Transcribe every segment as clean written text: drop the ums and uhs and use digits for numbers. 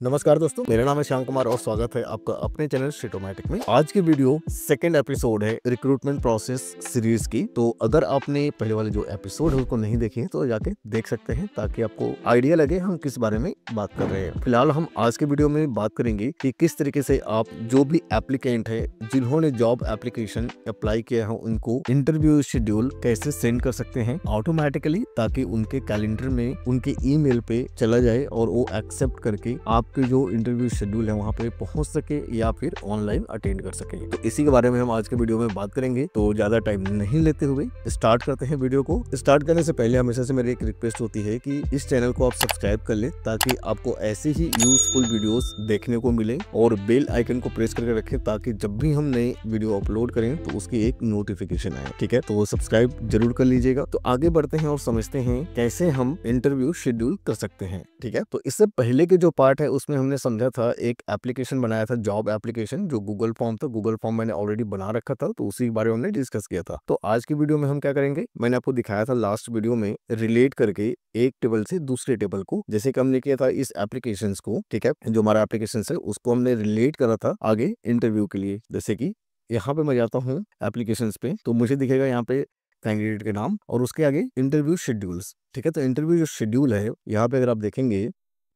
नमस्कार दोस्तों, मेरा नाम है श्याम कुमार और स्वागत है आपका अपने चैनल शिटोमैटिक में। आज की वीडियो सेकंड एपिसोड है रिक्रूटमेंट प्रोसेस सीरीज की। तो अगर आपने पहले वाले जो एपिसोड है उसको नहीं देखे हैं तो जाके देख सकते हैं ताकि आपको आइडिया लगे हम किस बारे में बात कर रहे हैं। फिलहाल हम आज के वीडियो में बात करेंगे कि किस तरीके से आप जो भी एप्लीकेंट है जिन्होंने जॉब एप्लीकेशन अप्लाई किया है उनको इंटरव्यू शेड्यूल कैसे सेंड कर सकते हैं ऑटोमेटिकली, ताकि उनके कैलेंडर में उनके ईमेल पे चला जाए और वो एक्सेप्ट करके आपके जो इंटरव्यू शेड्यूल है वहाँ पे पहुंच सके या फिर ऑनलाइन अटेंड कर सके। तो इसी के बारे में हम आज के वीडियो में बात करेंगे। तो ज्यादा टाइम नहीं लेते हुए स्टार्ट करते हैं वीडियो को। स्टार्ट करने से पहले हमेशा से मेरी एक रिक्वेस्ट होती है कि इस चैनल को आप सब्सक्राइब कर ले ताकि आपको ऐसे ही यूजफुल वीडियोस देखने को मिले, और बेल आइकन को प्रेस करके रखें ताकि जब भी हम नए वीडियो अपलोड करें तो उसकी एक नोटिफिकेशन आए। ठीक है, तो सब्सक्राइब जरूर कर लीजिएगा। तो आगे बढ़ते हैं और समझते हैं कैसे हम इंटरव्यू शेड्यूल कर सकते हैं। ठीक है, तो इससे पहले के जो पार्ट है उसमें हमने समझा था, एक एप्लीकेशन बनाया था जॉब एप्लीकेशन जो गूगल फॉर्म था। गूगल फॉर्म मैंने ऑलरेडी बना रखा था तो उसी के बारे में हमने डिस्कस किया था। तो आज की वीडियो में हम क्या करेंगे, मैंने आपको दिखाया था लास्ट वीडियो में रिलेट करके एक टेबल से दूसरे टेबल को, जैसे कि हमने किया था इस एप्लीकेशन को। ठीक है, जो हमारा एप्लीकेशन है उसको हमने रिलेट करा था आगे इंटरव्यू के लिए। जैसे कि यहाँ पे मैं जाता हूँ एप्लीकेशन पे तो मुझे दिखेगा यहाँ पे कैंडिडेट के नाम और उसके आगे इंटरव्यू शेड्यूल्स। ठीक है, तो इंटरव्यू जो शेड्यूल है यहाँ पे अगर आप देखेंगे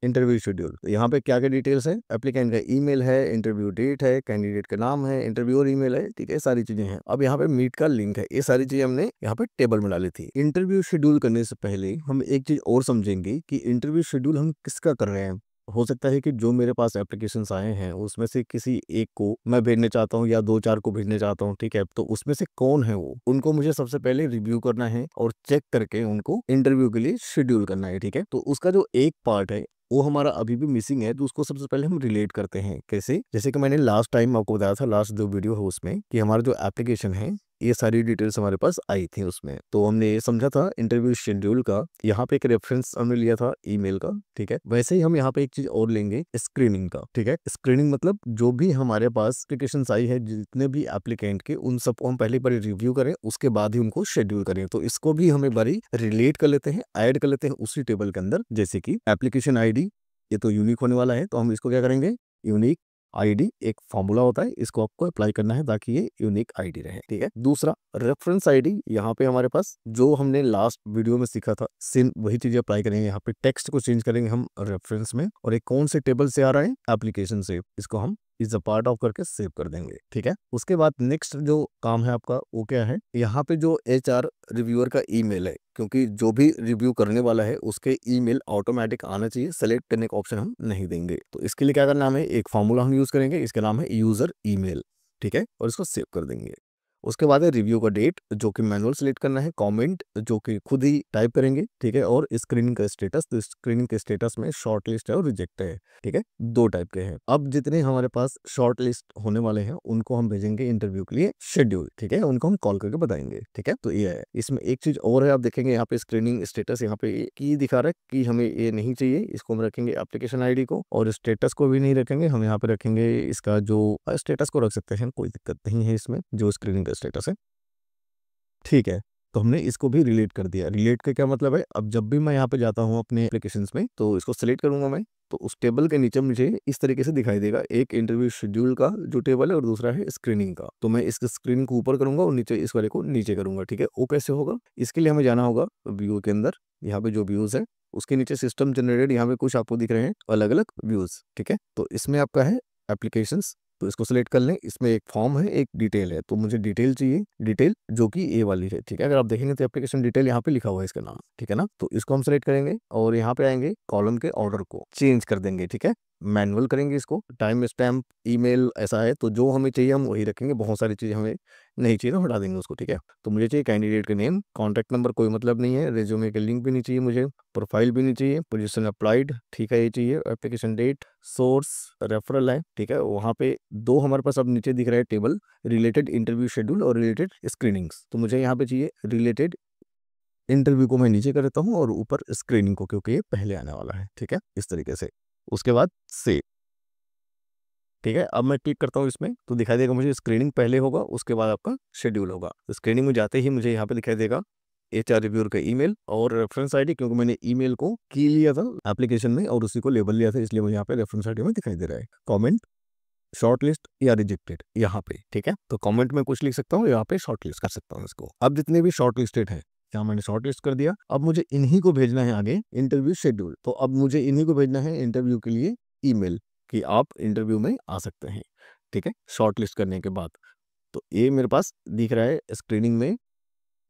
इंटरव्यू शेड्यूल, यहाँ पे क्या क्या डिटेल्स है, एप्लीकेंट का ईमेल है, इंटरव्यू डेट है, कैंडिडेट का नाम है, इंटरव्यूअर ईमेल है। ठीक है, सारी चीजें हैं। अब यहाँ पे मीट का लिंक है। ये सारी चीजें हमने यहाँ पे टेबल में डाली थी। इंटरव्यू शेड्यूल करने से पहले हम एक चीज और समझेंगे कि इंटरव्यू शेड्यूल हम किसका कर रहे हैं। हो सकता है कि जो मेरे पास एप्लीकेशंस आए हैं उसमें से किसी एक को मैं भेजने चाहता हूँ या 2-4 को भेजने चाहता हूँ। ठीक है, तो उसमें से कौन है वो, उनको मुझे सबसे पहले रिव्यू करना है और चेक करके उनको इंटरव्यू के लिए शेड्यूल करना है। ठीक है, तो उसका जो एक पार्ट है वो हमारा अभी भी मिसिंग है, तो उसको सबसे पहले हम रिलेट करते हैं। कैसे, जैसे कि मैंने लास्ट टाइम आपको बताया था, लास्ट जो वीडियो है उसमें, कि हमारा जो एप्लीकेशन है ये सारी डिटेल्स हमारे पास आई थी उसमें। तो हमने ये समझा था इंटरव्यू शेड्यूल का, यहाँ पे एक रेफरेंस हमने लिया था ईमेल का। ठीक है, वैसे ही हम यहाँ पे एक चीज और लेंगे, स्क्रीनिंग का। ठीक है, स्क्रीनिंग मतलब जो भी हमारे पास एप्लीकेशन आई है जितने भी एप्लीकेंट के, उन सबको हम पहले बार रिव्यू करें, उसके बाद ही उनको शेड्यूल करें। तो इसको भी हम एक बारी रिलेट कर लेते हैं, ऐड कर लेते हैं उसी टेबल के अंदर। जैसे कि एप्लीकेशन आईडी, ये तो यूनिक होने वाला है तो हम इसको क्या करेंगे, यूनिक आईडी एक फॉर्मूला होता है, इसको आपको अप्लाई करना है ताकि ये यूनिक आईडी रहे। ठीक है, दूसरा रेफरेंस आईडी, यहाँ पे हमारे पास जो हमने लास्ट वीडियो में सीखा था सेम वही चीजें अप्लाई करेंगे। यहाँ पे टेक्स्ट को चेंज करेंगे हम रेफरेंस में, और एक कौन से टेबल से आ रहा है, एप्लीकेशन से, इसको हम इज अ पार्ट ऑफ करके सेव कर देंगे। ठीक है, उसके बाद नेक्स्ट जो काम है आपका वो क्या है, यहाँ पे जो HR रिव्यूअर का ईमेल है, क्योंकि जो भी रिव्यू करने वाला है उसके ईमेल ऑटोमेटिक आना चाहिए, सेलेक्ट करने का ऑप्शन हम नहीं देंगे। तो इसके लिए क्या करना है, एक फॉर्मूला हम यूज करेंगे, इसका नाम है यूजर ईमेल। ठीक है, और इसको सेव कर देंगे। उसके बाद है रिव्यू का डेट जो कि मैनुअल सेलेक्ट करना है, कमेंट जो कि खुद ही टाइप करेंगे। ठीक है, और स्क्रीनिंग का स्टेटस, तो स्क्रीनिंग के स्टेटस में शॉर्ट लिस्ट है और रिजेक्ट है। ठीक है, दो टाइप के हैं। अब जितने हमारे पास शॉर्ट लिस्ट होने वाले हैं उनको हम भेजेंगे इंटरव्यू के लिए शेड्यूल। ठीक है, उनको हम कॉल करके बताएंगे। ठीक है, तो ये है। इसमें एक चीज और है, आप देखेंगे यहाँ पे स्क्रीनिंग स्टेटस, यहाँ पे की दिखा रहा है कि हमें ये नहीं चाहिए, इसको हम रखेंगे एप्लीकेशन आईडी को, और स्टेटस को भी नहीं रखेंगे, हम यहाँ पे रखेंगे इसका जो स्टेटस को रख सकते हैं, कोई दिक्कत नहीं है इसमें, जो स्क्रीनिंग का स्टेटस है। ठीक है, तो हमने इसको भी रिलेट कर दिया। रिलेट का क्या मतलब है, अब जब भी मैं यहाँ पे जाता हूँ अपने एप्लीकेशंस में तो इसको सेलेक्ट करूंगा मैं, तो उस टेबल के नीचे मुझे इस तरीके से दिखाई देगा, एक इंटरव्यू शेड्यूल का जो टेबल है और दूसरा है स्क्रीनिंग का। तो मैं इस स्क्रीनिंग को ऊपर करूंगा और नीचे इस वाले को नीचे करूंगा। ठीक है, वो कैसे होगा, इसके लिए हमें जाना होगा व्यू के अंदर, यहाँ पे जो व्यूज है उसके नीचे सिस्टम जनरेटेड, यहाँ पे कुछ आपको दिख रहे हैं अलग अलग व्यूज। ठीक है, तो इसमें आपका है एप्लीकेशंस, तो इसको सेलेक्ट कर लें। इसमें एक फॉर्म है, एक डिटेल है, तो मुझे डिटेल चाहिए, डिटेल जो कि ए वाली है। ठीक है, अगर आप देखेंगे तो एप्लीकेशन डिटेल यहाँ पे लिखा हुआ है इसका नाम। ठीक है ना, तो इसको हम सेलेक्ट करेंगे और यहाँ पे आएंगे, कॉलम के ऑर्डर को चेंज कर देंगे। ठीक है, मैनुअल करेंगे इसको, टाइम स्टैम्प ईमेल ऐसा है, तो जो हमें चाहिए हम वही रखेंगे, बहुत सारी चीजें हमें नहीं चाहिए तो हटा देंगे उसको। ठीक है, तो मुझे चाहिए कैंडिडेट का नेम, कॉन्टैक्ट नंबर कोई मतलब नहीं है, रेज्यूमे का लिंक भी नहीं चाहिए मुझे, प्रोफाइल भी नहीं चाहिए, पोजीशन अप्लाइड, ठीक है ये चाहिए, एप्लीकेशन डेट, सोर्स, रेफरल है। ठीक है, वहाँ पे दो हमारे पास अब नीचे दिख रहा है टेबल, रिलेटेड इंटरव्यू शेड्यूल और रिलेटेड स्क्रीनिंग्स। तो मुझे यहाँ पे चाहिए रिलेटेड इंटरव्यू को मैं नीचे कर देता हूँ और ऊपर स्क्रीनिंग को, क्योंकि ये पहले आने वाला है। ठीक है, इस तरीके से। उसके बाद सेव। ठीक है, अब मैं क्लिक करता हूँ इसमें तो दिखाई देगा मुझे स्क्रीनिंग पहले होगा, उसके बाद आपका शेड्यूल होगा। तो स्क्रीनिंग में जाते ही मुझे यहाँ पे दिखाई देगा HR रिव्यूअर का ईमेल और रेफरेंस आईडी, क्योंकि मैंने ईमेल को की लिया था एप्लीकेशन में और उसी को लेबल लिया था, इसलिए मुझे यहाँ पे रेफरेंस आईडी में दिखाई दे रहा है। कमेंट, शॉर्टलिस्ट या रिजेक्टेड यहाँ पे, ठीक है। तो कमेंट में कुछ लिख सकता हूँ, यहाँ पे शॉर्टलिस्ट कर सकता हूँ इसको। अब जितने भी शॉर्टलिस्टेड है, यहाँ मैंने शॉर्टलिस्ट कर दिया। अब मुझे इन्हीं को भेजना है आगे इंटरव्यू शेड्यूल। तो अब मुझे इन्हीं को भेजना है इंटरव्यू के लिए ईमेल कि आप इंटरव्यू में आ सकते हैं, ठीक है। शॉर्टलिस्ट करने के बाद तो ये मेरे पास दिख रहा है स्क्रीनिंग में,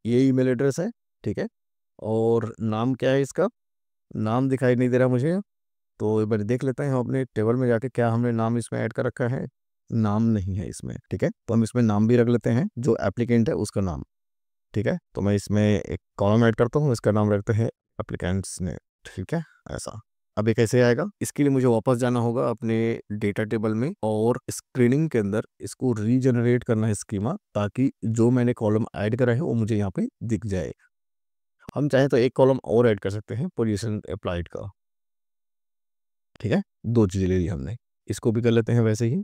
ये ईमेल एड्रेस है, ठीक है। और नाम क्या है इसका, नाम दिखाई नहीं दे रहा मुझे। तो एक बार देख लेते हैं हम अपने टेबल में जाके, क्या हमने नाम इसमें ऐड कर रखा है। नाम नहीं है इसमें, ठीक है। तो हम इसमें नाम भी रख लेते हैं, जो एप्लीकेंट है उसका नाम, ठीक है। तो मैं इसमें एक कॉलम ऐड करता हूँ, इसका नाम रखते हैं एप्लीकेंट्स ने, ठीक है। ऐसा अब ये कैसे आएगा, इसके लिए मुझे वापस जाना होगा अपने डेटा टेबल में और स्क्रीनिंग के अंदर इसको रीजनरेट करना है स्कीमा, ताकि जो मैंने कॉलम ऐड करा है वो मुझे यहाँ पे दिख जाए। हम चाहे तो एक कॉलम और ऐड कर सकते हैं पोजीशन अप्लाइड का, ठीक है। 2 चीजें ले ली हमने, इसको भी कर लेते हैं वैसे ही,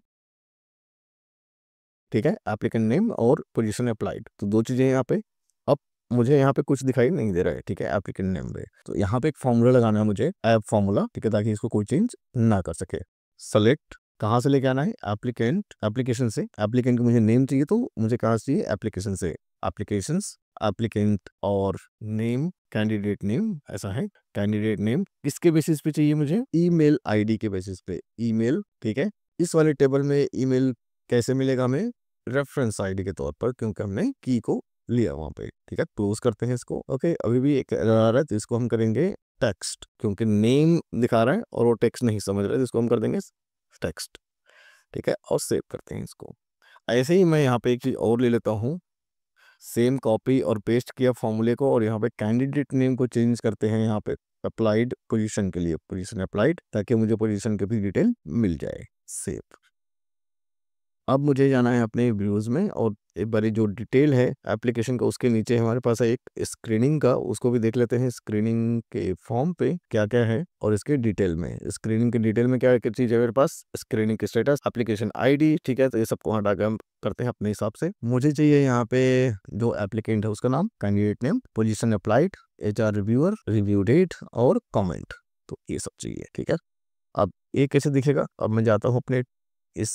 ठीक है। एप्लीकेंट नेम और पोजीशन अप्लाइड, तो 2 चीजें यहाँ पे। अब मुझे यहाँ पे कुछ दिखाई नहीं दे रहा है, ठीक है, एप्लीकेंट नेम पे। तो यहाँ पे एक फॉर्मूला लगाना है मुझे, ऐप फॉर्मूला, ठीक है, ताकि इसको कोई चेंज ना कर सके। सेलेक्ट कहाँ से लेके आना है, एप्लीकेंट एप्लीकेशन से। एप्लीकेंट को मुझे नेम चाहिए, तो मुझे कहाँ से चाहिए, एप्लीकेशन से। एप्लीकेशंस, एप्लीकेंट और नेम, कैंडिडेट नेम, ऐसा है। कैंडिडेट नेम किसके बेसिस पे चाहिए मुझे, ईमेल आईडी के बेसिस पे, ईमेल, ठीक है। इस वाले टेबल में ईमेल कैसे मिलेगा हमें, रेफरेंस आईडी के तौर पर, क्योंकि हमने की को लिया वहां पे, ठीक है। क्लोज करते हैं इसको। ओके, अभी भी एक एरर आ रहा है, तो इसको हम करेंगे टेक्स्ट, क्योंकि नेम दिखा रहा है और वो टेक्स्ट नहीं समझ रहा है, तो इसको हम कर देंगे टेक्स्ट, ठीक है। और सेव करते हैं इसको। ऐसे ही मैं यहाँ पे एक चीज और ले लेता हूँ, सेम कॉपी और पेस्ट किया फॉर्मूले को, और यहाँ पे कैंडिडेट नेम को चेंज करते हैं यहाँ पे अप्लाइड पोजीशन के लिए, पोजीशन अप्लाइड, ताकि मुझे पोजीशन की भी डिटेल मिल जाए। सेव। अब मुझे जाना है अपने व्यूज में, और एक बारी जो डिटेल है एप्लीकेशन का, उसके नीचे हमारे पास है एक स्क्रीनिंग का, उसको भी देख लेते हैं। स्क्रीनिंग के फॉर्म पे क्या क्या है, और इसके डिटेल में, स्क्रीनिंग के डिटेल में क्या क्या चीज है मेरे पास, स्क्रीनिंग के स्टेटस, एप्लीकेशन आईडी, ठीक है। तो ये सबको हटा के हम करते हैं अपने हिसाब से। मुझे चाहिए यहाँ पे जो एप्लीकेंट है उसका नाम, candidate name, position applied, HR reviewer, review date और कमेंट, तो ये सब चाहिए, ठीक है। अब ये कैसे दिखेगा, अब मैं जाता हूँ अपने इस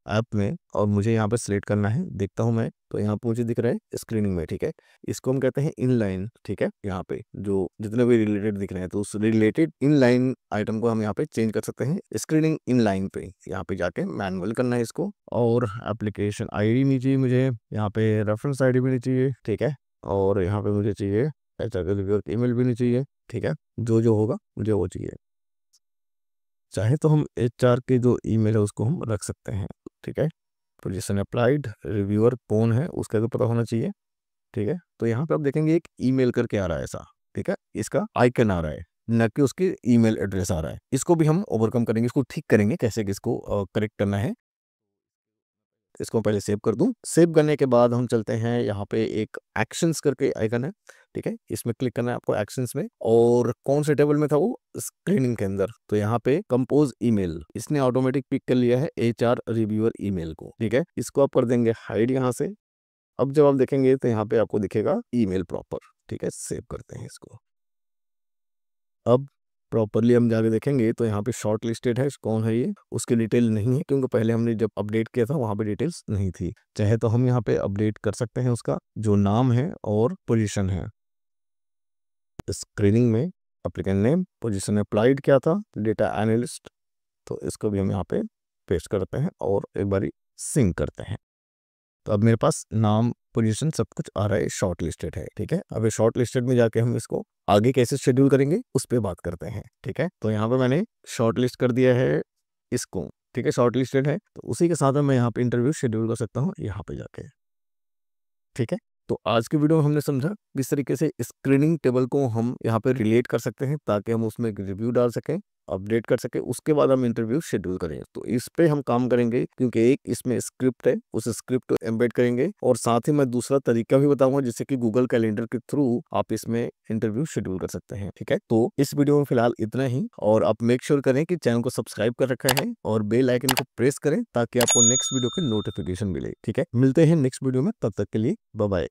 ऐप में, और मुझे यहाँ पे सिलेक्ट करना है, देखता हूँ मैं, तो यहाँ पे मुझे दिख रहा है स्क्रीनिंग में, ठीक है। इसको हम कहते हैं इनलाइन, ठीक है। यहाँ पे जो जितने भी रिलेटेड दिख रहे हैं, तो उस रिलेटेड इनलाइन आइटम को हम यहाँ पे चेंज कर सकते हैं स्क्रीनिंग इनलाइन पे। यहाँ पे जाके मैनुअल करना है इसको, और एप्लीकेशन आईडी नहीं चाहिए मुझे, यहाँ पे रेफरेंस आईडी भी नहीं चाहिए, ठीक है। और यहाँ पे मुझे चाहिए ईमेल भी नहीं चाहिए, ठीक है। जो जो होगा मुझे वो चाहिए। चाहे तो हम HR के जो ईमेल है उसको हम रख सकते हैं, ठीक है। पोजीशन अप्लाइड, रिव्यूअर कौन है उसका तो पता होना चाहिए, ठीक है। तो यहाँ पे आप देखेंगे एक ईमेल करके आ रहा है ऐसा, ठीक है। इसका आइकन आ रहा है, न कि उसके ईमेल एड्रेस आ रहा है। इसको भी हम ओवरकम करेंगे, इसको ठीक करेंगे कैसे, किसको करेक्ट करना है। इसको पहले सेव कर दूं। सेव करने के बाद हम चलते हैं, यहाँ पे एक एक्शंस करके आइकन है, ठीक है। इसमें क्लिक करना है आपको एक्शंस में, और कौन से टेबल में था वो, स्क्रीनिंग के अंदर। तो यहाँ पे कंपोज ईमेल, इसने ऑटोमेटिक पिक कर लिया है HR रिव्यूअर ईमेल को, ठीक है। इसको आप कर देंगे हाइड यहाँ से। अब जब आप देखेंगे तो यहाँ पे आपको दिखेगा ईमेल प्रॉपर, ठीक है। सेव करते हैं इसको। अब प्रॉपरली हम जाके देखेंगे तो यहाँ पे शॉर्ट लिस्टेड है, कौन है ये, उसकी डिटेल नहीं है, क्योंकि पहले हमने जब अपडेट किया था वहाँ पे डिटेल्स नहीं थी। चाहे तो हम यहाँ पे अपडेट कर सकते हैं उसका जो नाम है और पोजीशन है। स्क्रीनिंग में एप्लीकेंट नेम, पोजीशन अप्लाइड क्या था, डेटा एनालिस्ट, तो इसको भी हम यहाँ पे पेस्ट करते हैं और एक बारी सिंक करते हैं। तो अब मेरे पास नाम, पोजीशन सब कुछ आ रहा है, शॉर्ट लिस्टेड है, ठीक है। अब शॉर्ट लिस्टेड में जाके हम इसको आगे कैसे शेड्यूल करेंगे उस पर बात करते हैं, ठीक है। तो यहाँ पे मैंने शॉर्ट लिस्ट कर दिया है इसको, ठीक है। शॉर्ट लिस्टेड है, तो उसी के साथ मैं यहाँ पे इंटरव्यू शेड्यूल कर सकता हूँ यहाँ पे जाके, ठीक है। तो आज की वीडियो में हमने समझा किस तरीके से स्क्रीनिंग टेबल को हम यहाँ पे रिलेट कर सकते हैं, ताकि हम उसमें रिव्यू डाल सकें, अपडेट कर सके, उसके बाद हम इंटरव्यू शेड्यूल करें। तो इस पे हम काम करेंगे, क्योंकि एक इसमें स्क्रिप्ट है, उस स्क्रिप्ट को एम्बेड करेंगे, और साथ ही मैं दूसरा तरीका भी बताऊंगा, जिससे कि गूगल कैलेंडर के थ्रू आप इसमें इंटरव्यू शेड्यूल कर सकते हैं, ठीक है। तो इस वीडियो में फिलहाल इतना ही, और आप मेक श्योर करें कि चैनल को सब्सक्राइब कर रखा है और बेल आइकन को प्रेस करें, ताकि आपको नेक्स्ट वीडियो की नोटिफिकेशन मिले, ठीक है। मिलते हैं नेक्स्ट वीडियो में, तब तक के लिए बाय बाय।